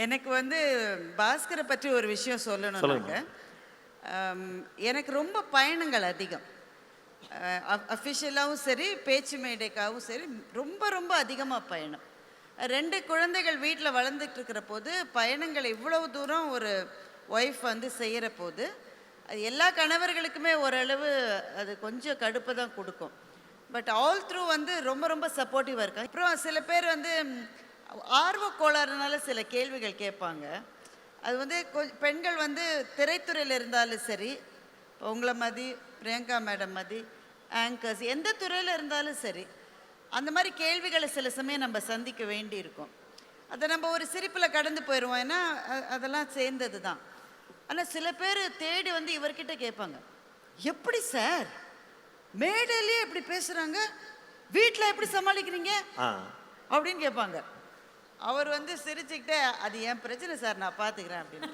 எனக்கு வந்து பாஸ்கரை பற்றி ஒரு விஷயம் சொல்லணும்னாங்க. எனக்கு ரொம்ப பயணங்கள் அதிகம். அஃபிஷியலாகவும் சரி, பேச்சு மேடைக்காகவும் சரி, ரொம்ப ரொம்ப அதிகமாக பயணம். 2 குழந்தைகள் வீட்டில் வளர்ந்துட்டு இருக்கிற போது பயணங்கள் இவ்வளவு தூரம் ஒரு ஒய்ஃப் வந்து செய்கிற போது அது எல்லா கணவர்களுக்குமே ஓரளவு அது கொஞ்சம் கடுப்பை தான் கொடுக்கும். பட் ஆல் த்ரூ வந்து ரொம்ப ரொம்ப சப்போர்ட்டிவாக இருக்காங்க. அப்புறம் சில பேர் வந்து ஆர்வ கோளாறுனால சில கேள்விகள் கேட்பாங்க. அது வந்து பெண்கள் வந்து திரைத்துறையில் இருந்தாலும் சரி, உங்களை மாதிரி பிரியங்கா மேடம் மாதிரி ஆங்கர்ஸ் எந்த துறையில் இருந்தாலும் சரி, அந்த மாதிரி கேள்விகளை சில சமயம் நம்ம சந்திக்க வேண்டி இருக்கும். அதை நம்ம ஒரு சிரிப்பில் கடந்து போயிடுவோம், ஏன்னா அதெல்லாம் சேர்ந்தது தான். ஆனால் சில பேர் தேடி வந்து இவர்கிட்ட கேட்பாங்க, எப்படி சார் மேடையிலேயே இப்படி பேசுகிறாங்க, வீட்டில் எப்படி சமாளிக்கிறீங்க அப்படின்னு கேட்பாங்க. அவர் வந்து சிரிச்சுக்கிட்டே, அது என் பிரச்சனை சார், நான் பார்த்துக்கிறேன் அப்படின்னு.